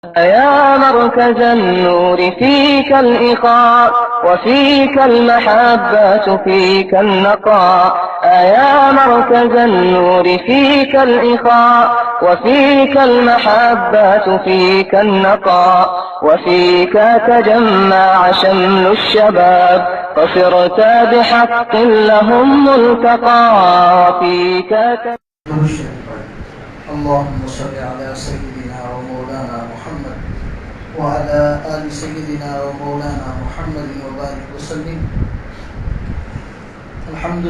يا مركز النور فيك الإخاء وفيك المحبة فيك النقاء يا مركز النور فيك الإخاء وفيك المحبة فيك النقاء وفيك تجمع شمل الشباب فصرت بحق لهم ملتقى وفيك اللهم صل على سيدنا ومولانا محمد وعلى آل سيدنا ومولانا محمد وبارك وسلم. الحمد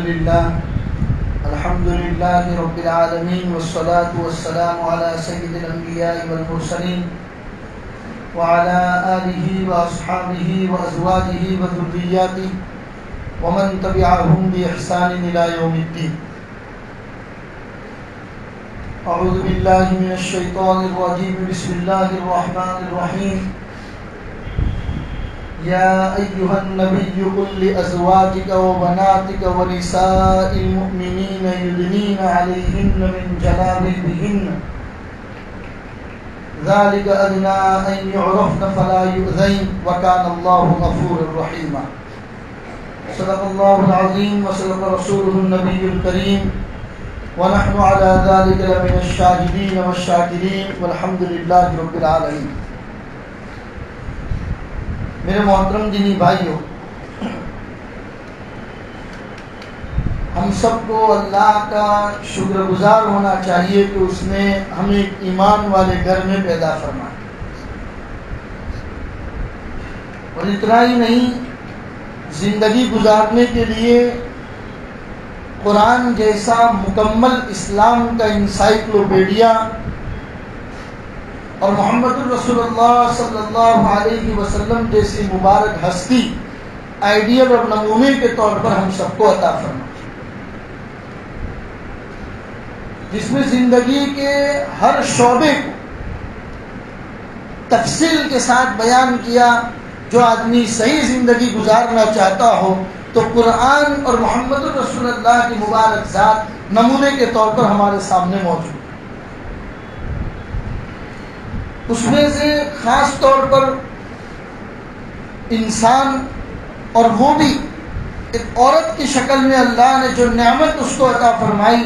لله رب العالمين والصلاة والسلام على سيد الأنبياء والمرسلين وعلى آله وأصحابه وأزواجه وذرياته ومن تبعهم بإحسان إلى يوم الدين. أعوذ بالله من الشيطان الرجيم. بسم الله الرحمن الرحيم. يا أيها النبي قل لأزواجك وبناتك ونساء المؤمنين يدنين عليهن من جلابيبهن ذلك أدنى أن يعرفن فلا يؤذين وكان الله غفورا رحيما. صدق الله العظيم وصدق رسوله النبي الكريم ونحن على ذلك لمن الشاهدين والشاكرين والحمد لله رب العالمين. میرے محترم دینی بھائیوں، ہم سب کو اللہ کا شکر گزار ہونا چاہیے کہ اس نے ہمیں ایک ایمان والے گھر میں پیدا فرمایا، اور اتنا ہی نہیں، زندگی گزارنے کے لیے قرآن جیسا مکمل اسلام کا انسائکلوپیڈیا اور محمد الرسول اللہ صلی اللہ علیہ وسلم جیسی مبارک ہستی آئیڈیل اور نمونے کے طور پر ہم سب کو عطا فرمائے، جس میں زندگی کے ہر شعبے کو تفصیل کے ساتھ بیان کیا. جو آدمی صحیح زندگی گزارنا چاہتا ہو تو قرآن اور محمد الرسول اللہ کی مبارک ذات نمونے کے طور پر ہمارے سامنے موجود ہے. اس میں سے خاص طور پر انسان، اور وہ بھی ایک عورت کی شکل میں اللہ نے جو نعمت اس کو عطا فرمائی،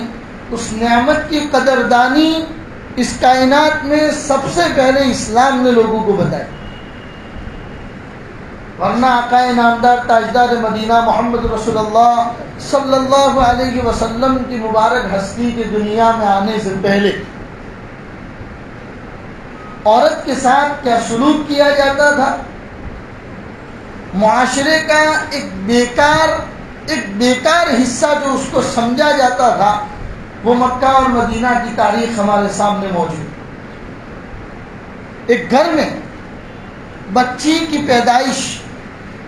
اس نعمت کی قدردانی اس کائنات میں سب سے پہلے اسلام نے لوگوں کو بتائی. ورنہ آقا نامدار تاجدار مدینہ محمد رسول اللہ صلی اللہ علیہ وسلم کی مبارک ہستی کی دنیا میں آنے سے پہلے عورت کے ساتھ کیا سلوک کیا جاتا تھا، معاشرے کا ایک بیکار حصہ جو اس کو سمجھا جاتا تھا، وہ مکہ اور مدینہ کی تاریخ ہمارے سامنے موجود. ایک گھر میں بچی کی پیدائش،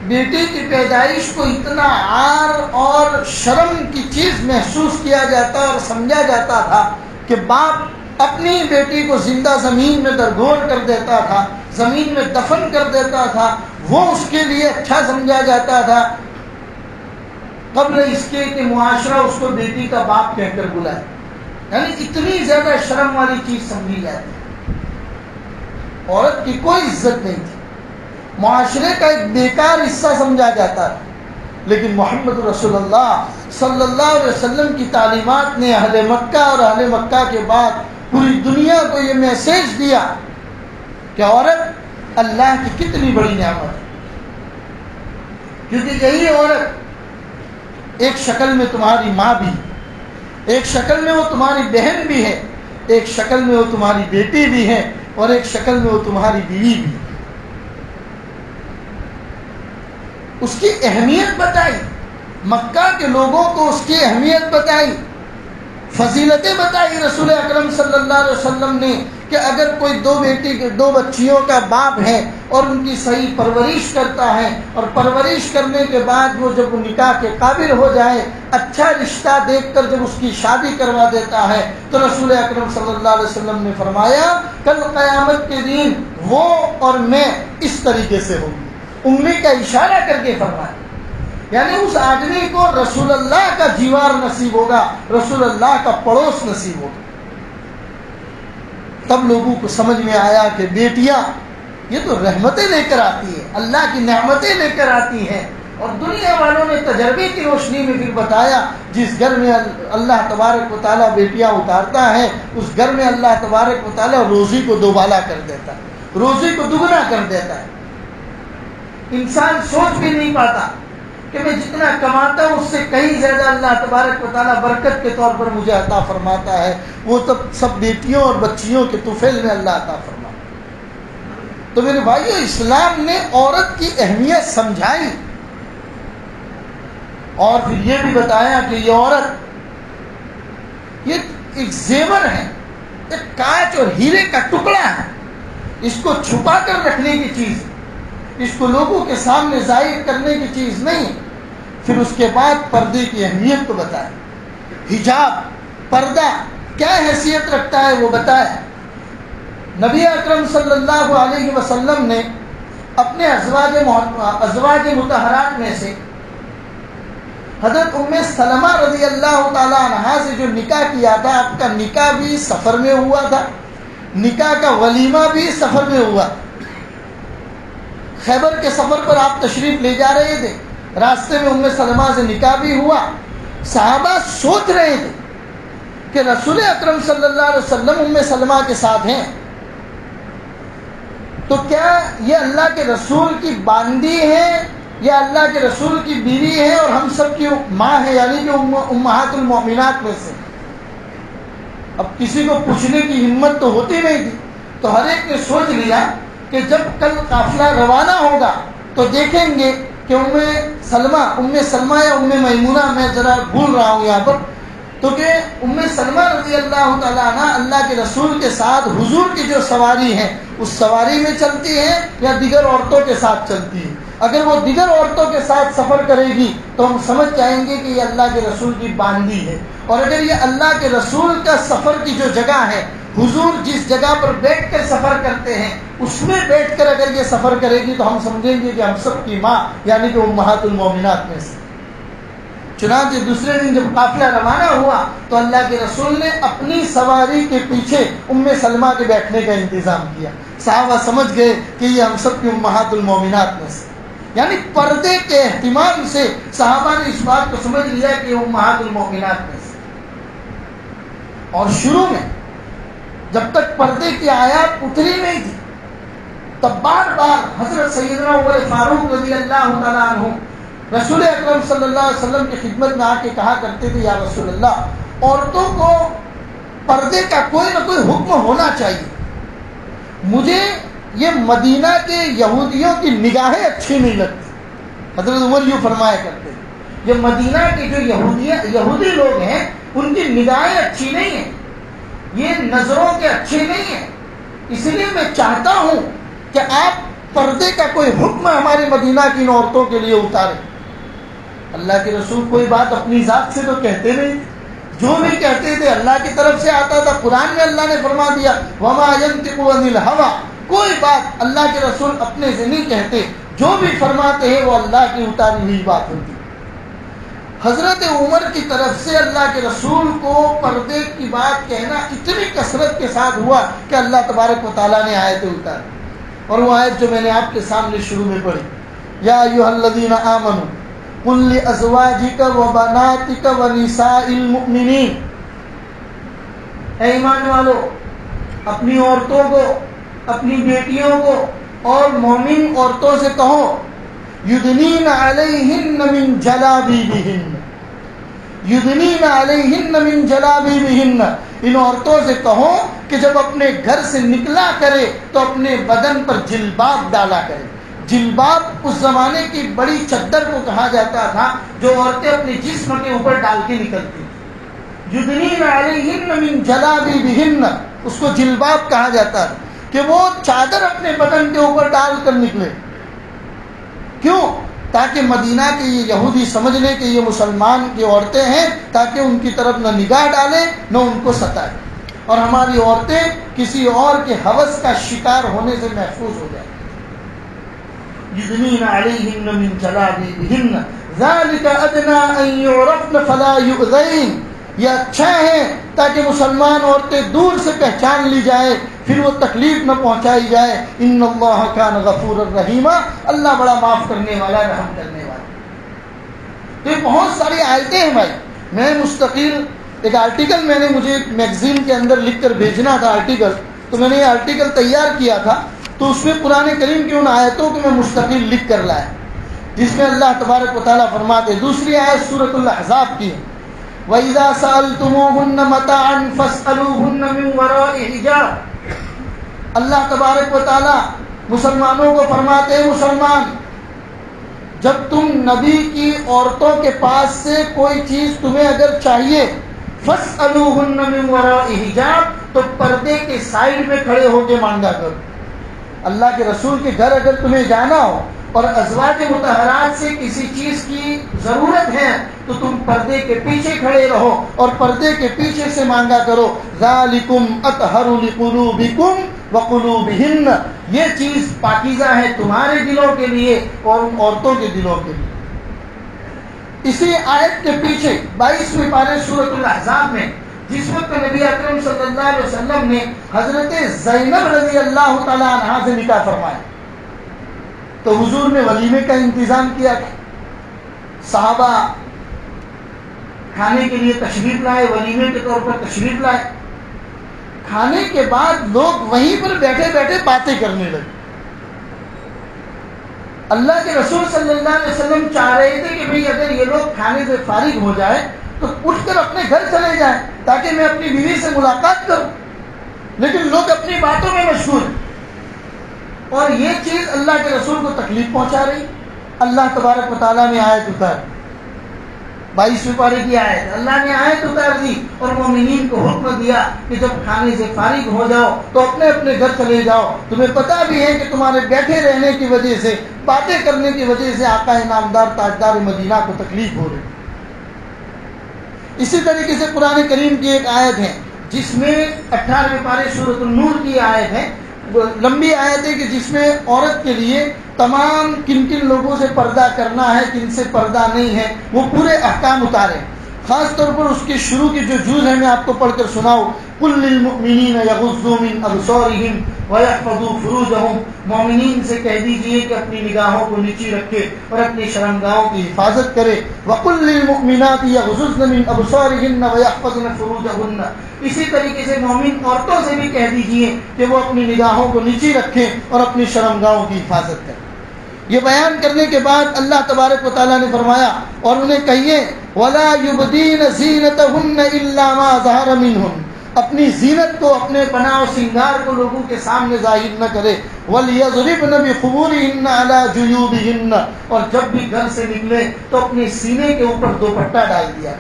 بیٹی کی پیدائش کو اتنا عار اور شرم کی چیز محسوس کیا جاتا اور سمجھا جاتا تھا کہ باپ اپنی بیٹی کو زندہ زمین میں درگور کر دیتا تھا، زمین میں دفن کر دیتا تھا. وہ اس کے لیے اچھا سمجھا جاتا تھا قبل اس کے کہ معاشرہ اس کو بیٹی کا باپ کہہ کر بلائے. یعنی اتنی زیادہ شرم والی چیز سمجھی جاتی. عورت کی کوئی عزت نہیں تھی، معاشرے کا ایک بیکار حصہ سمجھا جاتا ہے. لیکن محمد رسول اللہ صلی اللہ علیہ وسلم کی تعلیمات نے اہل مکہ اور اہل مکہ کے بعد پوری دنیا کو یہ میسیج دیا کہ عورت اللہ کی کتنی بڑی نعمت ہے، کیونکہ یہی عورت ایک شکل میں تمہاری ماں بھی، ایک شکل میں وہ تمہاری بہن بھی ہے، ایک شکل میں وہ تمہاری بیٹی بھی ہے، اور ایک شکل میں وہ تمہاری بیوی بھی. اس کی اہمیت بتائی، مکہ کے لوگوں کو اس کی اہمیت بتائی، فضیلتیں بتائی رسول اکرم صلی اللہ علیہ وسلم نے کہ اگر کوئی دو بچیوں کا باپ ہے اور ان کی صحیح پرورش کرتا ہے، اور پرورش کرنے کے بعد وہ جب نکاح کے قابل ہو جائے، اچھا رشتہ دیکھ کر جب اس کی شادی کروا دیتا ہے، تو رسول اکرم صلی اللہ علیہ وسلم نے فرمایا کل قیامت کے دن وہ اور میں اس طریقے سے ہوں گے. انگلی کا اشارہ کر کے فرمایا، یعنی اس آدمی کو رسول اللہ کا جیوار نصیب ہوگا، رسول اللہ کا پڑوس نصیب ہوگا. تب لوگوں کو سمجھ میں آیا کہ بیٹیاں یہ تو رحمتیں لے کر آتی ہے، اللہ کی نعمتیں لے کر آتی ہیں. اور دنیا والوں نے تجربے کی روشنی میں پھر بتایا جس گھر میں اللہ تبارک و تعالیٰ بیٹیاں اتارتا ہے اس گھر میں اللہ تبارک و تعالیٰ روزی کو دوبالا کر دیتا ہے، روزی کو دگنا کر دیتا ہے. انسان سوچ بھی نہیں پاتا کہ میں جتنا کماتا ہوں اس سے کہیں زیادہ اللہ تبارک و تعالیٰ برکت کے طور پر مجھے عطا فرماتا ہے. وہ سب بیٹیوں اور بچیوں کے طفیل میں اللہ عطا فرماتا ہے. تو میرے بھائیو، اسلام نے عورت کی اہمیت سمجھائی اور پھر یہ بھی بتایا کہ یہ عورت یہ ایک زیور ہے، ایک کانچ اور ہیرے کا ٹکڑا ہے. اس کو چھپا کر رکھنے کی چیز، اس کو لوگوں کے سامنے ظاہر کرنے کی چیز نہیں. پھر اس کے بعد پردے کی اہمیت کو بتایا. حجاب، پردہ کیا حیثیت رکھتا ہے وہ بتایا. نبی اکرم صلی اللہ علیہ وسلم نے اپنے ازواج مطہرات میں سے حضرت ام سلمہ رضی اللہ تعالی عنہا سے جو نکاح کیا تھا، آپ کا نکاح بھی سفر میں ہوا تھا، نکاح کا ولیمہ بھی سفر میں ہوا. خیبر کے سفر پر آپ تشریف لے جا رہے تھے، راستے میں ام سلمہ سے نکاح بھی ہوا. صحابہ سوچ رہے تھے کہ رسول اکرم صلی اللہ علیہ وسلم ام سلمہ کے ساتھ ہیں، تو کیا یہ اللہ کے رسول کی باندی ہے یا اللہ کے رسول کی بیوی ہے اور ہم سب کی ماں ہے، یعنی کہ امہات المؤمنات میں سے. اب کسی کو پوچھنے کی ہمت تو ہوتی نہیں تھی، تو ہر ایک نے سوچ لیا کہ جب کل قافلہ روانہ ہوگا تو دیکھیں گے کہ ام سلمہ یا ام میمونہ، میں ذرا بھول رہا ہوں یہاں پر، تو کہ ام سلمہ رضی اللہ تعالیٰ عنہ اللہ کے رسول کے ساتھ حضور کی جو سواری ہے اس سواری میں چلتی ہیں یا دیگر عورتوں کے ساتھ چلتی ہیں. اگر وہ دیگر عورتوں کے ساتھ سفر کرے گی تو ہم سمجھ جائیں گے کہ یہ اللہ کے رسول کی باندی ہے. اور اگر یہ اللہ کے رسول کا سفر کی جو جگہ ہے، حضور جس جگہ پر بیٹھ کر سفر کرتے ہیں اس میں بیٹھ کر اگر یہ سفر کرے گی تو ہم سمجھیں گے کہ ہم سب کی ماں یعنی کہ امہات المومنات میں سے. چنانچہ دوسرے دن جب قافلہ روانہ ہوا تو اللہ کے رسول نے اپنی سواری کے پیچھے ام سلمہ کے بیٹھنے کا انتظام کیا. صحابہ سمجھ گئے کہ یہ ہم سب کی امہات المومنات میں سے، یعنی پردے کے اہتمام سے صحابہ نے اس بات کو سمجھ لیا کہ امہات المومنات میں سے. اور شروع میں جب تک پردے کی آیات اتری نہیں تھی تب بار بار حضرت سیدنا عمر فاروق رضی اللہ تعالیٰ عنہ رسول اکرم صلی اللہ علیہ وسلم کی خدمت میں آ کے کہا کرتے تھے، یا رسول اللہ، عورتوں کو پردے کا کوئی نہ کوئی حکم ہونا چاہیے. مجھے یہ مدینہ کے یہودیوں کی نگاہیں اچھی نہیں لگتی. حضرت عمر یوں فرمایا کرتے ہیں، یہ مدینہ کے جو یہودی لوگ ہیں ان کی نگاہیں اچھی نہیں ہیں، یہ نظروں کے اچھے نہیں ہیں، اس لیے میں چاہتا ہوں کہ آپ پردے کا کوئی حکم ہمارے مدینہ کی ان عورتوں کے لیے اتاریں. اللہ کے رسول کوئی بات اپنی ذات سے تو کہتے نہیں، جو بھی کہتے تھے اللہ کی طرف سے آتا تھا. قرآن میں اللہ نے فرما دیا وَمَا يَنْطِقُ عَنِ الْهَوَىٰ، کوئی بات اللہ کے رسول اپنے سے نہیں کہتے، جو بھی فرماتے ہیں وہ اللہ کی اتاری ہوئی بات ہوتی. حضرت عمر کی طرف سے اللہ کے رسول کو پردے کی بات کہنا اتنی کثرت کے ساتھ ہوا کہ اللہ تبارک و تعالیٰ نے آیتیں اتاری. اور وہ آیت جو میں نے آپ کے سامنے شروع میں پڑھی، یا ایھا الذین آمنوا قل لازواجک وبناتک ونساء المؤمنین، اے ایمان والو اپنی عورتوں کو، اپنی بیٹیوں کو اور مومن عورتوں سے کہو یدنین علیہن من جلابیبہن، یدنین علیہن من جلابیبہن، ان عورتوں سے کہو کہ جب اپنے گھر سے نکلا کرے تو اپنے بدن پر جلباب ڈالا کرے. جلباب اس زمانے کی بڑی چادر کو کہا جاتا تھا جو عورتیں اپنے جسم کے اوپر ڈال کے نکلتی تھیں. یدنین علیہن من جلابیبہن، اس کو جلباب کہا جاتا ہے کہ وہ چادر اپنے بدن کے اوپر ڈال کر نکلے. کیوں؟ تاکہ مدینہ کے یہ یہودی سمجھ لیں کہ یہ مسلمان کی عورتیں ہیں، تاکہ ان کی طرف نہ نگاہ ڈالیں نہ ان کو ستائے، اور ہماری عورتیں کسی اور کے ہوس کا شکار ہونے سے محفوظ ہو جائیں. یدنین علیہن من جلابیبہن ذالک ادنی ان یعرفن فلا یؤذین، یہ اچھا ہے تاکہ مسلمان عورتیں دور سے پہچان لی جائے، پھر وہ تکلیف نہ پہنچائی جائے۔ ان اللہ کان غفورا رحیما، اللہ بڑا معاف کرنے والا، رحم کرنے والا۔ تو یہ بہت ساری آیتیں ہیں بھائی۔ میں مستقل ایک آرٹیکل میں نے مجھے ایک میگزین کے اندر لکھ کر بھیجنا تھا آرٹیکل، تو میں نے یہ آرٹیکل تیار کیا تھا، تو اس میں قرآن کریم کی ان آیتوں کو میں مستقل لکھ کر لایا، جس میں اللہ تبارک و تعالیٰ فرماتے، دوسری آیت سورۃ الاحزاب کی ہے، وَإِذَا سَأَلْتُمُوهُنَّ مَتَاعًا فَاسْأَلُوهُنَّ مِنْ وَرَاءِ حِجَابٍ۔ اللہ تبارک و تعالیٰ مسلمانوں کو فرماتے ہیں، مسلمان جب تم نبی کی عورتوں کے پاس سے کوئی چیز تمہیں اگر چاہیے، فَاسْأَلُوهُنَّ مِنْ وَرَاءِ حِجَابٍ، تو پردے کے سائڈ میں کھڑے ہو کے مانگا کرو۔ اللہ کے رسول کے گھر اگر تمہیں جانا ہو اور ازواج مطہرات سے کسی چیز کی ضرورت ہے تو تم پردے کے پیچھے کھڑے رہو اور پردے کے پیچھے سے مانگا کرو۔ ذالکم اطہر لقلوبکم وقلوبہن، یہ چیز پاکیزہ ہے تمہارے دلوں کے لیے اور ان عورتوں کے دلوں کے لیے۔ اسی آیت کے پیچھے 22ویں پارے سورۃ الاحزاب میں جس وقت نبی اکرم صلی اللہ علیہ وسلم نے حضرت زینب رضی اللہ تعالی عنہا سے نکاح فرمایا تو حضور نے ولیمے کا انتظام کیا تھا، صحابہ کھانے کے لیے تشریف لائے، ولیمے کے طور پر تشریف لائے۔ کھانے کے بعد لوگ وہیں پر بیٹھے بیٹھے باتیں کرنے لگے۔ اللہ کے رسول صلی اللہ علیہ وسلم چاہ رہے تھے کہ بھئی اگر یہ لوگ کھانے سے فارغ ہو جائے تو اٹھ کر اپنے گھر چلے جائیں تاکہ میں اپنی بیوی سے ملاقات کروں، لیکن لوگ اپنی باتوں میں مشغول ہیں اور یہ چیز اللہ کے رسول کو تکلیف پہنچا رہی۔ اللہ تبارک و تعالیٰ نے آیت اتاری، 22ویں پارے کی آیت، اللہ نے آیت اتار دی اور مومنین کو حکم دیا کہ جب کھانے سے فارغ ہو جاؤ تو اپنے اپنے گھر چلے جاؤ۔ تمہیں پتہ بھی ہے کہ تمہارے بیٹھے رہنے کی وجہ سے، باتیں کرنے کی وجہ سے آقا انعامدار تاجدار مدینہ کو تکلیف ہو رہی۔ اسی طریقے سے قرآن کریم کی ایک آیت ہے جس میں 18ویں پارے سورۃ النور کی آیت ہے، لمبی آیت ہے کہ جس میں عورت کے لیے تمام کن کن لوگوں سے پردہ کرنا ہے، کن سے پردہ نہیں ہے، وہ پورے احکام اتارے۔ خاص طور پر اس کے شروع کی جو جز ہے میں آپ کو پڑھ کر سناؤں، قُل لِّلْمُؤْمِنِينَ يَغُضُّوا مِنْ أَبْصَارِهِمْ وَيَحْفَظُوا فُرُوجَهُمْ، مومنین سے کہہ دیجئے کہ اپنی نگاہوں کو نیچی رکھے اور اپنی شرمگاہوں کی حفاظت کرے۔ وَقُل لِّلْمُؤْمِنَاتِ يَغْضُضْنَ مِنْ أَبْصَارِهِنَّ وَيَحْفَظْنَ فُرُوجَهُنَّ، اسی طریقے سے مومن عورتوں سے بھی کہہ دیجئے کہ وہ اپنی نگاہوں کو نیچی رکھیں اور اپنی شرمگاہوں کی حفاظت کریں۔ یہ بیان کرنے کے بعد اللہ تبارک و تعالیٰ نے فرمایا اور انہیں کہیے وَلَا يُبْدِينَ زِينَتَهُنَّ إِلَّا مَا ظَهَرَ مِنْهُنَّ، اپنی زینت کو، اپنے بنا و سنگار کو لوگوں کے سامنے ظاہر نہ کرے۔ وَلْيَضْرِبْنَ بِخُمُورِهِنَّ عَلَى جُيُوبِهِنَّ، اور جب بھی گھر سے نکلے تو اپنے سینے کے اوپر دوپٹہ ڈال دیا۔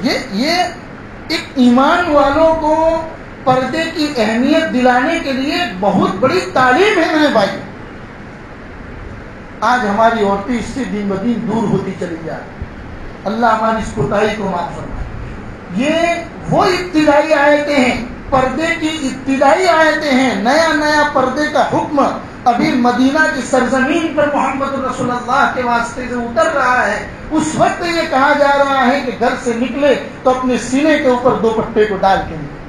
یہ ایک ایمان والوں کو پردے کی اہمیت دلانے کے لیے بہت بڑی تعلیم ہے میرے بھائی۔ آج ہماری عورتیں اس سے دن بدن دور ہوتی چلی جا رہی، اللہ ہماری اس کوتاہی کو معاف فرمائے۔ یہ وہ ابتدائی آیتیں ہیں، پردے کی ابتدائی آیتیں ہیں، نیا نیا پردے کا حکم ابھی مدینہ کی سرزمین پر محمد رسول اللہ کے واسطے سے اتر رہا ہے۔ اس وقت یہ کہا جا رہا ہے کہ گھر سے نکلے تو اپنے سینے کے اوپر دوپٹے کو ڈال کے نکلے۔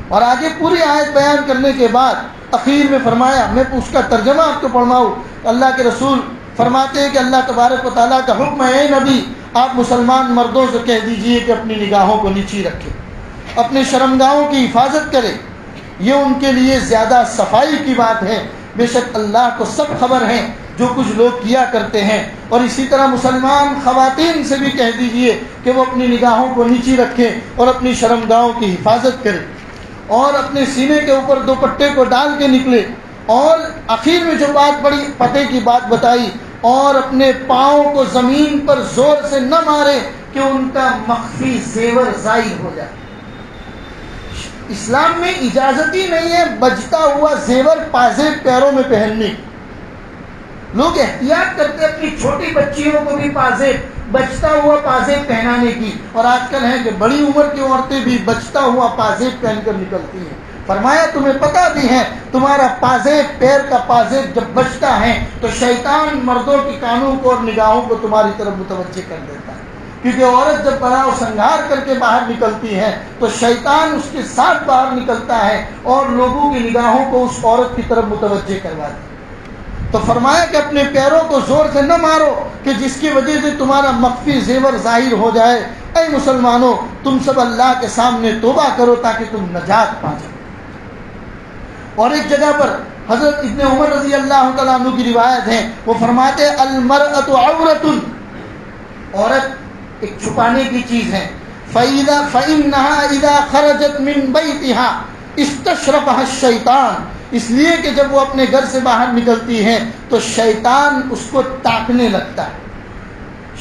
اور آگے پوری آیت بیان کرنے کے بعد اخیر میں فرمایا، میں اس کا ترجمہ آپ کو پڑھواؤں، اللہ کے رسول فرماتے ہیں کہ اللہ تبارک و تعالیٰ کا حکم ہے، اے نبی آپ مسلمان مردوں سے کہہ دیجئے کہ اپنی نگاہوں کو نیچی رکھیں، اپنے شرمگاہوں کی حفاظت کریں، یہ ان کے لیے زیادہ صفائی کی بات ہے۔ بے شک اللہ کو سب خبر ہے جو کچھ لوگ کیا کرتے ہیں۔ اور اسی طرح مسلمان خواتین سے بھی کہہ دیجئے کہ وہ اپنی نگاہوں کو نیچی رکھیں اور اپنی شرمگاہوں کی حفاظت کریں اور اپنے سینے کے اوپر دوپٹے کو ڈال کے نکلے۔ اور آخر میں جو بات بڑی پتے کی بات بتائی، اور اپنے پاؤں کو زمین پر زور سے نہ مارے کہ ان کا مخفی زیور ظاہر ہو جائے۔ اسلام میں اجازت ہی نہیں ہے بجتا ہوا زیور پازیب پیروں میں پہننے کی۔ لوگ احتیاط کرتے اپنی چھوٹی بچیوں کو بھی پازیب، بجتا ہوا پازیب پہنانے کی، اور آج کل ہے کہ بڑی عمر کی عورتیں بھی بجتا ہوا پازیب پہن کر نکلتی ہیں۔ فرمایا تمہیں پتہ بھی ہے تمہارا پازیب، پیر کا پازیب جب بجتا ہے تو شیطان مردوں کی کانوں کو اور نگاہوں کو تمہاری طرف متوجہ کر دیتا ہے۔ کیونکہ عورت جب بنا و سنگار کر کے باہر نکلتی ہے تو شیطان اس کے ساتھ باہر نکلتا ہے اور لوگوں کی نگاہوں کو اس عورت کی طرف متوجہ کرواتا ہے۔ تو فرمایا کہ اپنے پیروں کو زور سے نہ مارو کہ جس کی وجہ سے تمہارا مخفی زیور ظاہر ہو جائے۔ اے مسلمانوں، تم سب اللہ کے سامنے توبہ کرو تاکہ تم نجات پا جاؤ۔ اور ایک جگہ پر حضرت ابن عمر رضی اللہ تعالیٰ عنہ کی روایت ہے، وہ فرماتے المرأۃ عورۃ، عورت ایک چھپانے کی چیز ہے، فإنها إذا خرجت من بيتها استشرفها الشیطان، اس لیے کہ جب وہ اپنے گھر سے باہر نکلتی ہے تو شیطان اس کو تاکنے لگتا ہے،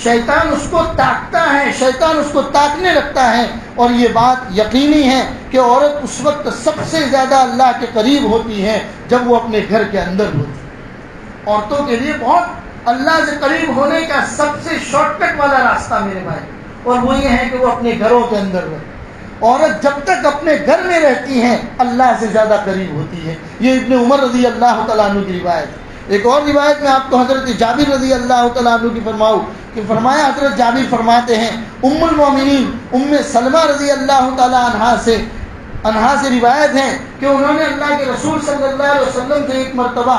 شیطان اس کو تاکتا ہے، شیطان اس کو تاکنے لگتا ہے۔ اور یہ بات یقینی ہے کہ عورت اس وقت سب سے زیادہ اللہ کے قریب ہوتی ہے جب وہ اپنے گھر کے اندر ہوتی ہے۔ عورتوں کے لیے بہت اللہ سے قریب ہونے کا سب سے شارٹ کٹ والا راستہ میرے بھائی، اور وہ یہ ہے کہ وہ اپنے گھروں کے اندر رہے۔ عورت جب تک اپنے گھر میں رہتی ہے اللہ سے زیادہ قریب ہوتی ہے۔ یہ ابن عمر رضی اللہ تعالیٰ عنہ کی روایت ہے۔ ایک اور روایت میں آپ کو حضرت جابر رضی اللہ تعالیٰ عنہ کی فرماؤں کہ فرمایا، حضرت جابر فرماتے ہیں ام المومنین ام سلمہ رضی اللہ تعالیٰ عنہا سے روایت ہے کہ انہوں نے اللہ کے رسول صلی اللہ علیہ وسلم سے ایک مرتبہ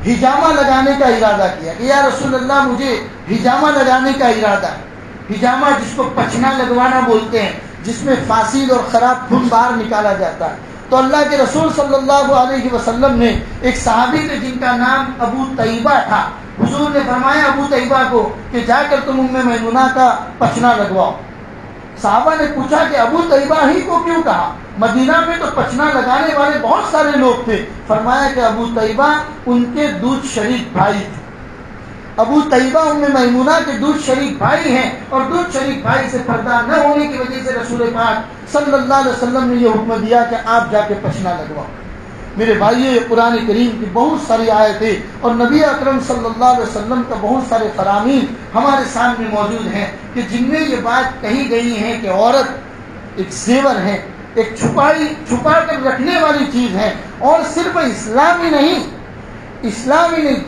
ہجامہ لگانے کا ارادہ کیا کہ یا رسول اللہ مجھے ہجامہ لگانے کا ارادہ ہے۔ ہجامہ جس کو پچھنا لگوانا بولتے ہیں، جس میں فاسد اور خراب خون باہر نکالا جاتا ہے۔ تو اللہ کے رسول صلی اللہ علیہ وسلم نے ایک صحابی تھے جن کا نام ابو طیبہ تھا، حضور نے فرمایا ابو طیبہ کو کہ جا کر تم ام میمونہ کا پچھنا لگواؤ۔ صحابہ نے پوچھا کہ ابو طیبہ ہی کو کیوں کہا؟ مدینہ میں تو پچھنا لگانے والے بہت سارے لوگ تھے۔ فرمایا کہ ابو طیبہ ان کے دودھ شریک بھائی تھے، ابو طیبہ ام میمونہ کے دودھ شریک بھائی ہیں، اور دودھ شریک بھائی سے پردہ نہ ہونے کی وجہ سے رسول پاک صلی اللہ علیہ وسلم نے یہ حکم دیا کہ آپ جا کے پچھنا لگواؤ۔ میرے بھائیو، یہ قرآن کریم کی بہت ساری آیتیں اور نبی اکرم صلی اللہ علیہ وسلم کا بہت سارے فرامین ہمارے سامنے موجود ہیں کہ جن میں یہ بات کہی گئی ہے کہ عورت ایک زیور ہے، ایک چھپا کر رکھنے والی چیز ہے۔ اور صرف اسلامی نہیں،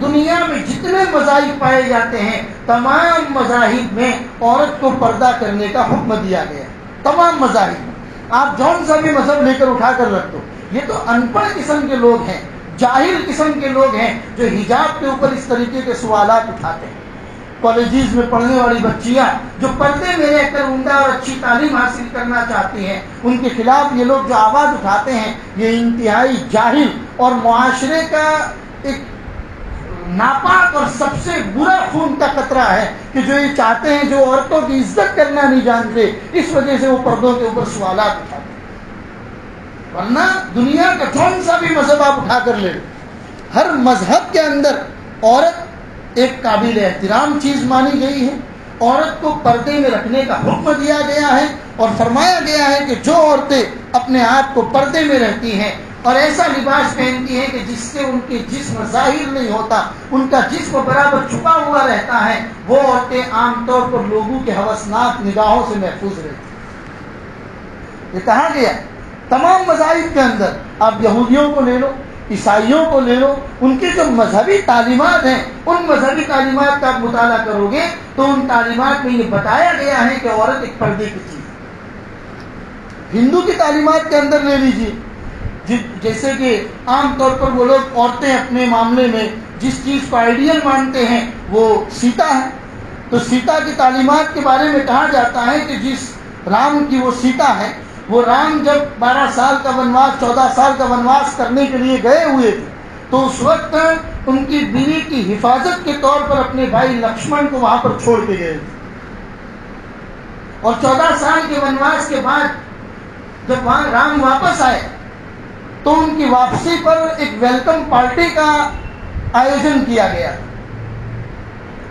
دنیا میں جتنے مذاہب پائے جاتے ہیں تمام مذاہب میں عورت کو پردہ کرنے کا حکم دیا گیا ہے۔ تمام مذاہب میں آپ جون سا بھی مذہب لے کر اٹھا کر رکھ دو، یہ تو ان پڑھ قسم کے لوگ ہیں، جاہل قسم کے لوگ ہیں جو حجاب کے اوپر اس طریقے کے سوالات اٹھاتے ہیں۔ کالجز میں پڑھنے والی بچیاں جو پردے میں رہ کر عمدہ اور اچھی تعلیم حاصل کرنا چاہتی ہیں، ان کے خلاف یہ لوگ جو آواز اٹھاتے ہیں، یہ انتہائی جاہل اور معاشرے کا ایک ناپاک اور سب سے برا خون کا قطرہ ہے کہ جو یہ چاہتے ہیں، جو عورتوں کی عزت کرنا نہیں جانتے، اس وجہ سے وہ پردوں کے اوپر سوالات اٹھاتے ہیں۔ ورنہ دنیا کا کون سا بھی مذہب آپ اٹھا کر لے، ہر مذہب کے اندر عورت ایک قابل احترام چیز مانی گئی ہے۔ عورت کو پردے میں رکھنے کا حکم دیا گیا ہے اور فرمایا گیا ہے کہ جو عورتیں اپنے آپ کو پردے میں رہتی ہیں اور ایسا لباس پہنتی ہیں کہ جس سے ان کے جسم ظاہر نہیں ہوتا، ان کا جسم برابر چھپا ہوا رہتا ہے، وہ عورتیں عام طور پر لوگوں کے ہوسناک نگاہوں سے محفوظ رہتی ہیں۔ یہ کہا گیا تمام مذاہب کے اندر، آپ یہودیوں کو لے لو، عیسائیوں کو لے لو، ان کی جو مذہبی تعلیمات ہیں، ان مذہبی تعلیمات کا آپ مطالعہ کرو گے تو ان تعلیمات میں یہ بتایا گیا ہے کہ عورت ایک پردے کی چیز ہے۔ ہندو کی تعلیمات کے اندر لے لیجیے، جیسے کہ عام طور پر وہ لوگ عورتیں اپنے معاملے میں جس چیز کو آئیڈیل مانتے ہیں وہ سیتا ہے، تو سیتا کی تعلیمات کے بارے میں کہا جاتا ہے کہ جس رام کی وہ سیتا ہے، وہ رام جب 12 سال کا ونواس 14 سال کا ونواس کرنے کے لیے گئے ہوئے تھے تو اس وقت ان کی بیوی کی حفاظت کے طور پر اپنے بھائی لکشمن کو وہاں پر چھوڑ کے گئے تھے، اور 14 سال کے ونواس کے بعد جب وہاں رام واپس آئے تو ان کی واپسی پر ایک ویلکم پارٹی کا آیوجن کیا گیا،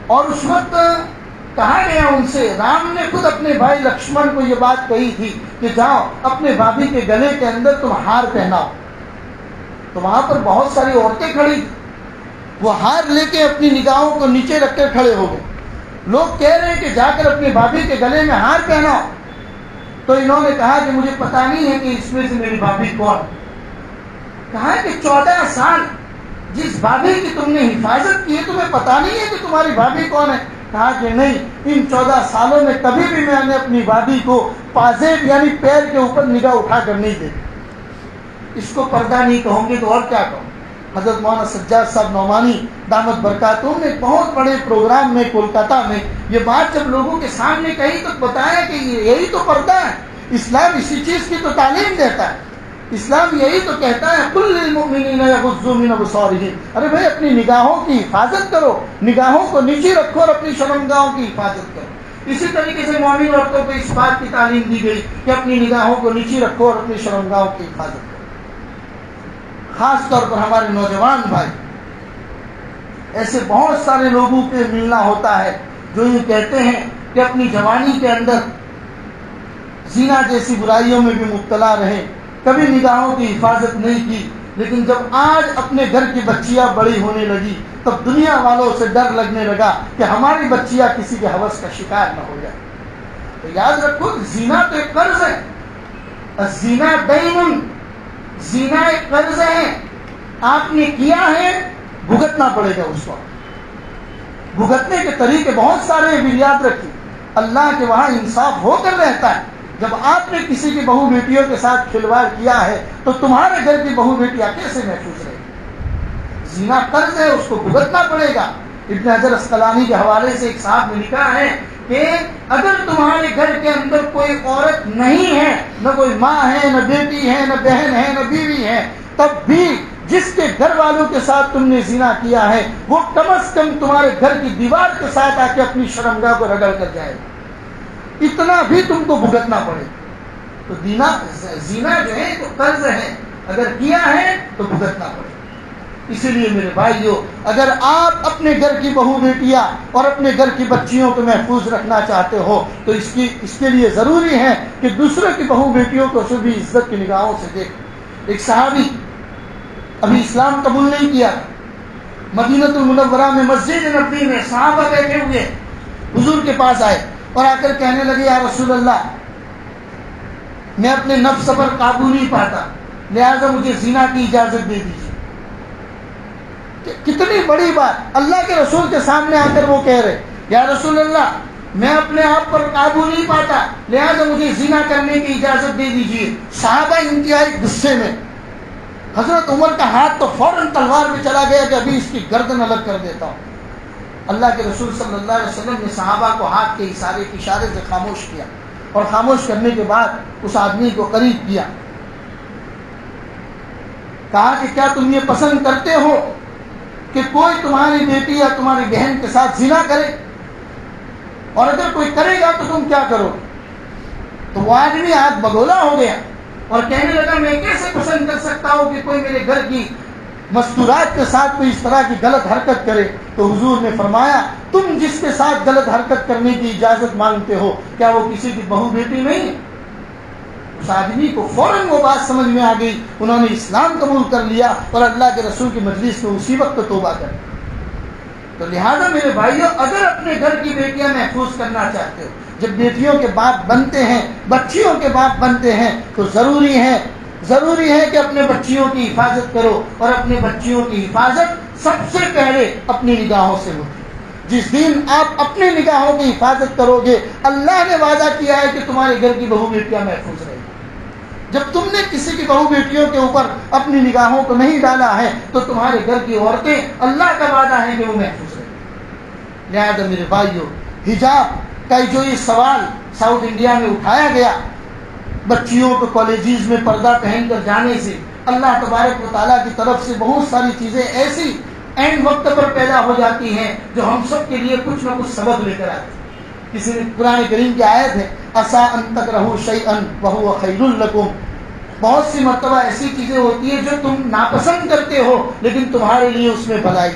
اور اس وقت کہا گیا ان سے، رام نے خود اپنے بھائی لکشمن کو یہ بات کہی تھی کہ جاؤ اپنے بھابھی کے گلے کے اندر تم ہار پہناؤ۔ تو وہاں پر بہت ساری عورتیں کھڑی تھی، وہ ہار لے کے اپنی نگاہوں کو نیچے رکھ کر کھڑے ہو گئے۔ لوگ کہہ رہے ہیں کہ جا کر اپنے بھابھی کے گلے میں ہار پہناؤ، تو انہوں نے کہا کہ مجھے پتا نہیں ہے کہ اس میں سے میری بھابھی کون۔ کہا کہ 14 سال جس بھابھی کی تم نے حفاظت کی ہے تمہیں پتا نہیں ہے کہ تمہاری بھابھی کون ہے؟ کہا کہ نہیں، ان 14 سالوں میں کبھی بھی میں نے اپنی وادی کو پازیب یعنی پیر کے اوپر نگاہ اٹھا کر نہیں دیکھی۔ اس کو پردہ نہیں کہوں گے تو اور کیا کہوں؟ حضرت مولانا سجاد صاحب نعمانی دامت برکاتہم نے بہت بڑے پروگرام میں کولکاتہ میں یہ بات جب لوگوں کے سامنے کہی تو بتایا کہ یہی تو پردہ ہے، اسلام اسی چیز کی تو تعلیم دیتا ہے، اسلام یہی تو کہتا ہے قل للمؤمنین یغضوا من ابصارہم، ارے بھائی اپنی نگاہوں کی حفاظت کرو، نگاہوں کو نیچی رکھو اور اپنی شرمگاہوں کی حفاظت کرو۔ اسی طریقے سے مومن عورتوں کو اس بات کی تعلیم دی گئی کہ اپنی نگاہوں کو نیچی رکھو اور اپنی شرمگاہوں کی حفاظت کرو۔ خاص طور پر ہمارے نوجوان بھائی، ایسے بہت سارے لوگوں کے ملنا ہوتا ہے جو یہ کہتے ہیں کہ اپنی جوانی کے اندر زنا جیسی برائیوں میں بھی مبتلا رہے، کبھی نگاہوں کی حفاظت نہیں کی، لیکن جب آج اپنے گھر کی بچیاں بڑی ہونے لگی تب دنیا والوں سے ڈر لگنے لگا کہ ہماری بچیاں کسی کے ہوس کا شکار نہ ہو جائے۔ تو یاد رکھو زنا تو ایک قرض ہے، الزنا دین، زنا ایک قرض ہے، آپ نے کیا ہے بھگتنا پڑے گا اس کو۔ بھگتنے کے طریقے بہت سارے ہیں، یاد رکھیے اللہ کے وہاں انصاف ہو کر رہتا ہے۔ جب آپ نے کسی کی بہو بیٹیوں کے ساتھ کھلواڑ کیا ہے تو تمہارے گھر کی بہو بیٹیاں کیسے محفوظ رہے گی؟ زنا قرض ہے، اس کو بھگتنا پڑے گا۔ ابن حجر اسقلانی کے حوالے سے ایک صاحب نے لکھا ہے کہ اگر تمہارے گھر کے اندر کوئی عورت نہیں ہے، نہ کوئی ماں ہے، نہ بیٹی ہے، نہ بہن ہے، نہ بیوی ہے، تب بھی جس کے گھر والوں کے ساتھ تم نے زنا کیا ہے وہ کم از کم تمہارے گھر کی دیوار کے ساتھ آ کے اپنی شرمگاہ کو رگڑ کر جائے گا، اتنا بھی تم کو بھگتنا پڑے۔ تو زنا جو ہے تو قرض ہے، اگر کیا ہے تو بھگتنا پڑے۔ اسی لیے میرے بھائیو، اگر آپ اپنے گھر کی بہو بیٹیاں اور اپنے گھر کی بچیوں کو محفوظ رکھنا چاہتے ہو تو اس کے لیے ضروری ہے کہ دوسروں کی بہو بیٹیوں کو بھی عزت کی نگاہوں سے دیکھو۔ ایک صحابی ابھی اسلام قبول نہیں کیا، مدینہ المنورہ میں مسجد نبوی میں صحابہ بیٹھے ہوئے حضور کے پاس آئے اور آ کر کہنے لگے یا رسول اللہ، میں اپنے نفس پر قابو نہیں پاتا، لہذا مجھے زنا کی اجازت دے دیجیے۔ کتنی بڑی بات، اللہ کے رسول کے سامنے آ کر وہ کہہ رہے یا رسول اللہ میں اپنے آپ پر قابو نہیں پاتا، لہذا مجھے زنا کرنے کی اجازت دے دیجیے۔ صحابہ انتہائی غصے میں، حضرت عمر کا ہاتھ تو فوراً تلوار میں چلا گیا کہ ابھی اس کی گردن الگ کر دیتا ہوں۔ اللہ کے رسول صلی اللہ علیہ وسلم نے صحابہ کو ہاتھ کے اشارے سے خاموش کیا، اور خاموش کرنے کے بعد اس آدمی کو قریب کیا، کہا کہ کیا تم یہ پسند کرتے ہو کہ کوئی تمہاری بیٹی یا تمہاری بہن کے ساتھ زنا کرے، اور اگر کوئی کرے گا تو تم کیا کرو؟ تو وہ آدمی ہاتھ بگولا ہو گیا اور کہنے لگا میں کیسے پسند کر سکتا ہوں کہ کوئی میرے گھر کی مستورات کے ساتھ کوئی اس طرح کی غلط حرکت کرے۔ تو حضور نے فرمایا تم جس کے ساتھ غلط حرکت کرنے کی اجازت مانگتے ہو کیا وہ کسی کی بہو بیٹی نہیں؟ اس آدمی کو فوراً وہ بات سمجھ میں آ گئی، انہوں نے اسلام قبول کر لیا اور اللہ کے رسول کی مجلس میں اسی وقت توبہ کر۔ تو لہذا میرے بھائیوں، اگر اپنے گھر کی بیٹیاں محفوظ کرنا چاہتے ہو، جب بیٹیوں کے باپ بنتے ہیں، بچیوں کے باپ بنتے ہیں، تو ضروری ہے کہ اپنے بچیوں کی حفاظت کرو، اور اپنے بچیوں کی حفاظت سب سے پہلے اپنی نگاہوں سے ہوتی ہے۔ جس دن آپ اپنی نگاہوں کی حفاظت کرو گے، اللہ نے وعدہ کیا ہے کہ تمہارے گھر کی بہو بیٹیاں محفوظ رہیں گی۔ جب تم نے کسی کی بہو بیٹیوں کے اوپر اپنی نگاہوں کو نہیں ڈالا ہے تو تمہارے گھر کی عورتیں، اللہ کا وعدہ ہے کہ وہ محفوظ رہیں گی۔ لہذا میرے بھائیوں، حجاب کا جو یہ سوال ساؤتھ انڈیا میں اٹھایا گیا، بچیوں کو کالجز میں پردہ پہن کر جانے سے اللہ تبارک و تعالیٰ کی طرف سے بہت ساری چیزیں ایسی اینڈ وقت پر پیدا ہو جاتی ہیں جو ہم سب کے لیے کچھ نہ کچھ سبق لے کر آتی ہیں۔ کسی نے قرآن کریم کی آیت ہے عسیٰ ان تکرہوا شیئا وہو خیر لکم، بہت سی مرتبہ ایسی چیزیں ہوتی ہیں جو تم ناپسند کرتے ہو لیکن تمہارے لیے اس میں بھلائی،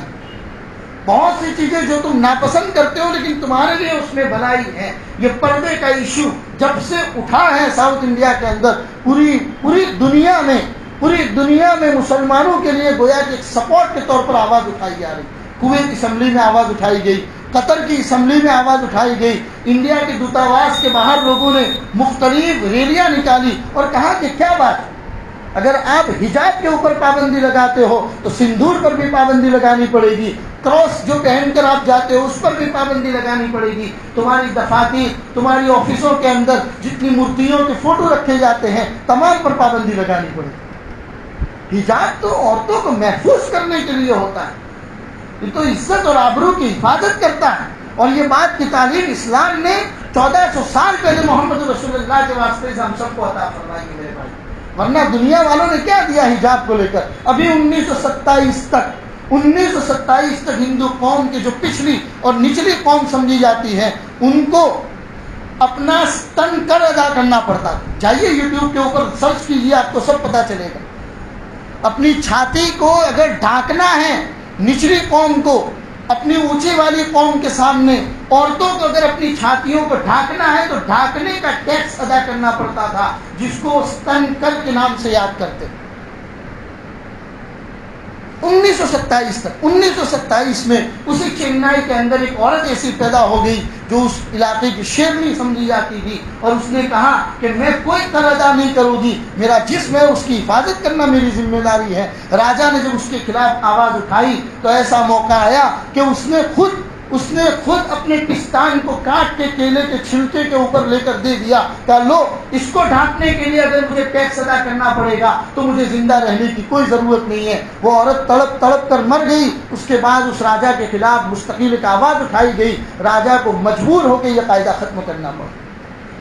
بہت سی چیزیں جو تم ناپسند کرتے ہو لیکن تمہارے لیے اس میں بھلائی ہے۔ یہ پردے کا ایشو جب سے اٹھا ہے ساؤتھ انڈیا کے اندر، پوری دنیا میں مسلمانوں کے لیے گویا کہ ایک سپورٹ کے طور پر آواز اٹھائی جا رہی۔ کویت اسمبلی میں آواز اٹھائی گئی، قطر کی اسمبلی میں آواز اٹھائی گئی، انڈیا کے دودھاواس کے باہر لوگوں نے مختلف ریلیاں نکالی اور کہا کہ کیا بات ہے، اگر آپ حجاب کے اوپر پابندی لگاتے ہو تو سندور پر بھی پابندی لگانی پڑے گی، کراس جو پہن کر آپ جاتے ہو اس پر بھی پابندی لگانی پڑے گی. تمہاری دفاتر، تمہاری آفسوں کے اندر جتنی مورتیوں کے فوٹو رکھے جاتے ہیں تمام پر پابندی لگانی پڑے گی. حجاب تو عورتوں کو محفوظ کرنے کے لیے ہوتا ہے، یہ تو عزت اور آبرو کی حفاظت کرتا ہے. اور یہ بات کی تعلیم اسلام نے 1400 سال پہلے محمد رسول اللہ کے واسطے سے ہم سب کو عطا فرمائی ہے میرے بھائی. ورنہ دنیا والوں نے کیا دیا حجاب کو لے کر؟ ابھی 1927 تک ہندو قوم کی جو پچھلی اور نچلی قوم سمجھی جاتی ہے ان کو اپنا ستن کر ادا کرنا پڑتا. جائیے یوٹیوب کے اوپر سرچ کیجیے، آپ کو سب پتا چلے گا. اپنی چھاتی کو اگر ڈھانکنا ہے نچلی قوم کو اپنی اونچی والی قوم کے سامنے، عورتوں کو اگر اپنی چھاتیوں کو ڈھانکنا ہے تو ڈھانکنے کا ٹیکس ادا کرنا پڑتا تھا، جس کو ستن کر کے نام سے یاد کرتے. 1927 میں اسی چنئی کے اندر ایک عورت ایسی پیدا ہو گئی جو اس علاقے کی شیرنی سمجھی جاتی تھی، اور اس نے کہا کہ میں کوئی کر ادا نہیں کروں گی، میرا جسم ہے اس کی حفاظت کرنا میری ذمہ داری ہے. راجا نے جب اس کے خلاف آواز اٹھائی تو ایسا موقع آیا کہ اس نے خود اپنے پستان کو کاٹ کے کیلے کے چھلکے کے اوپر لے کر دے دیا کہ لو، اس کو ڈھانپنے کے لیے اگر مجھے ٹیکس ادا کرنا پڑے گا تو مجھے زندہ رہنے کی کوئی ضرورت نہیں ہے. وہ عورت تڑپ تڑپ کر مر گئی. اس کے بعد اس راجا کے خلاف مستقل ایک آواز اٹھائی گئی، راجا کو مجبور ہو کے یہ قاعدہ ختم کرنا پڑا.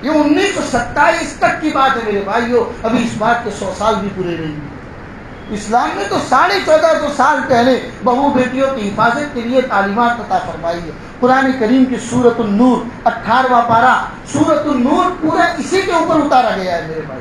یہ 1927 تک کی بات ہے میرے بھائیوں، ابھی اس بات کے 100 سال بھی پورے نہیں ہوئے. اسلام نے تو 1450 سال پہلے بہو بیٹیوں کی حفاظت کے لیے تعلیمات عطا فرمائی ہے. قرآن کریم کی سورۃ النور 18واں پارہ، سورۃ النور پورا اسی کے اوپر اتارا گیا ہے میرے بھائی.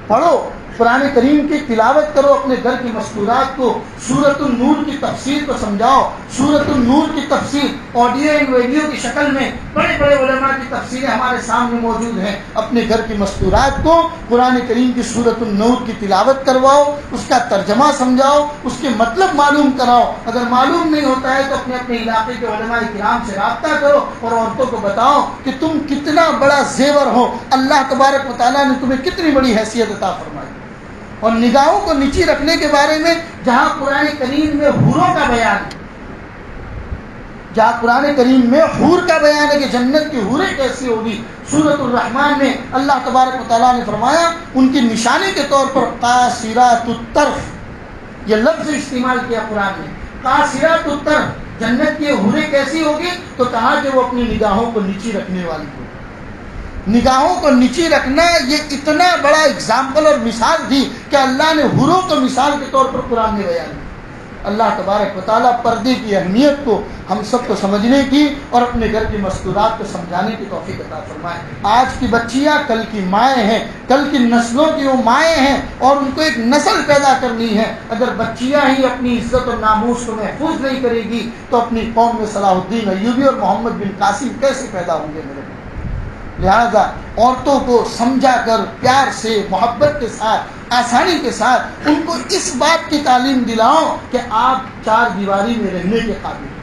پڑھو قرآن کریم کی تلاوت کرو، اپنے گھر کی مستورات کو سورۃ النور کی تفسیر کو سمجھاؤ. سورۃ النور کی تفسیر آڈیو اینڈ ویڈیو کی شکل میں بڑے بڑے علماء کی تفسیریں ہمارے سامنے موجود ہیں. اپنے گھر کی مستورات کو قرآن کریم کی سورۃ النور کی تلاوت کرواؤ، اس کا ترجمہ سمجھاؤ، اس کے مطلب معلوم کراؤ. اگر معلوم نہیں ہوتا ہے تو اپنے اپنے علاقے کے علماء کرام سے رابطہ کرو اور عورتوں کو بتاؤ کہ تم کتنا بڑا زیور ہو، اللہ تبارک و تعالیٰ نے تمہیں کتنی بڑی حیثیت عطا فرمائی. اور نگاہوں کو نیچی رکھنے کے بارے میں جہاں قرآن کریم میں حوروں کا بیان ہے، جہاں قرآن کریم میں حور کا بیان ہے کہ جنت کی حوریں کیسی ہوگی، سورۃ الرحمن میں اللہ تبارک و تعالیٰ نے فرمایا ان کی نشانی کے طور پر قاصرات الطرف یہ لفظ استعمال کیا قرآن نے. قاصرات الطرف، جنت کی حوریں کیسی ہوگی تو کہا کہ وہ اپنی نگاہوں کو نیچی رکھنے والی ہوگی. نگاہوں کو نیچی رکھنا یہ اتنا بڑا اگزامپل اور مثال تھی کہ اللہ نے حوروں کو مثال کے طور پر قرآن میں بیان کیا. اللہ تبارک و تعالیٰ پردے کی اہمیت کو ہم سب کو سمجھنے کی اور اپنے گھر کی مستورات کو سمجھانے کی توفیق عطا فرمائے. آج کی بچیاں کل کی مائیں ہیں، کل کی نسلوں کی وہ مائیں ہیں اور ان کو ایک نسل پیدا کرنی ہے. اگر بچیاں ہی اپنی عزت اور ناموس کو محفوظ نہیں کرے گی تو اپنی قوم میں صلاح الدین ایوبی اور محمد بن قاسم کیسے پیدا ہوں گے میرے؟ لہذا عورتوں کو سمجھا کر پیار سے، محبت کے ساتھ، آسانی کے ساتھ ان کو اس بات کی تعلیم دلاؤ کہ آپ 4 دیواری میں رہنے کے قابل ہیں،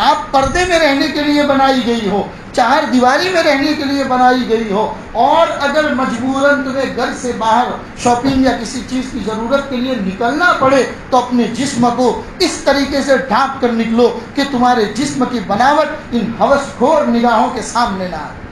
آپ پردے میں رہنے کے لیے بنائی گئی ہو، 4 دیواری میں رہنے کے لیے بنائی گئی ہو. اور اگر مجبوراً تمہیں گھر سے باہر شاپنگ یا کسی چیز کی ضرورت کے لیے نکلنا پڑے تو اپنے جسم کو اس طریقے سے ڈھانپ کر نکلو کہ تمہارے جسم کی بناوٹ ان ہوس خور نگاہوں کے سامنے نہ آئے.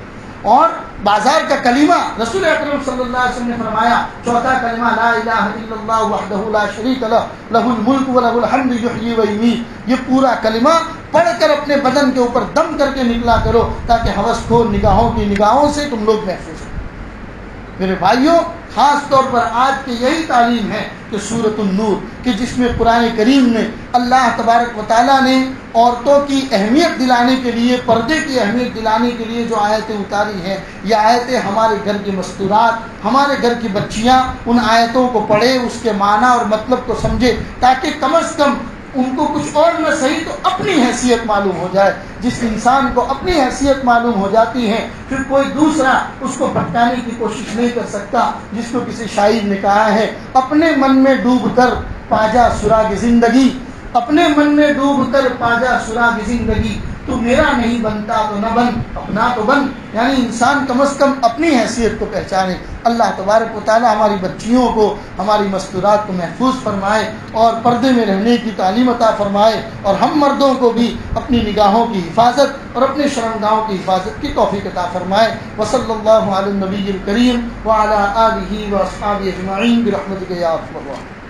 اور بازار کا کلمہ رسول اکرم صلی اللہ علیہ وسلم نے فرمایا، چوتھا کلمہ لا الہ الا اللہ وحدہ لا شریک لہ لہ الملک و لہ الحمد یحیی و یمیت، یہ پورا کلمہ پڑھ کر اپنے بدن کے اوپر دم کر کے نکلا کرو تاکہ ہوس خور نگاہوں کی نگاہوں سے تم لوگ محفوظ ہو. میرے بھائیوں، خاص طور پر آج کی یہی تعلیم ہے کہ سورۃ النور کہ جس میں قرآن کریم نے اللہ تبارک و تعالیٰ نے عورتوں کی اہمیت دلانے کے لیے، پردے کی اہمیت دلانے کے لیے جو آیتیں اتاری ہیں، یہ آیتیں ہمارے گھر کی مستورات، ہمارے گھر کی بچیاں ان آیتوں کو پڑھے، اس کے معنی اور مطلب کو سمجھے تاکہ کم از کم ان کو کچھ اور نہ صحیح تو اپنی حیثیت معلوم ہو جائے. جس انسان کو اپنی حیثیت معلوم ہو جاتی ہے پھر کوئی دوسرا اس کو بھٹکانے کی کوشش نہیں کر سکتا. جس کو کسی شاعر نے کہا ہے، اپنے من میں ڈوب کر پاجا سراغ زندگی، اپنے من میں ڈوب کر پاجا سراغ زندگی، تو میرا نہیں بنتا تو نہ بن، اپنا تو بن، یعنی انسان کم از کم اپنی حیثیت کو پہچانے۔ اللہ تبارک و تعالی ہماری بچیوں کو، ہماری مستورات کو محفوظ فرمائے اور پردے میں رہنے کی تعلیم عطا فرمائے، اور ہم مردوں کو بھی اپنی نگاہوں کی حفاظت اور اپنے شرمگاہوں کی حفاظت کی توفیق عطا فرمائے۔ وصلی اللہ علی النبی الکریم وعلی آلہ واصحابہ اجمعین برحمتک یا ارحم الراحمین۔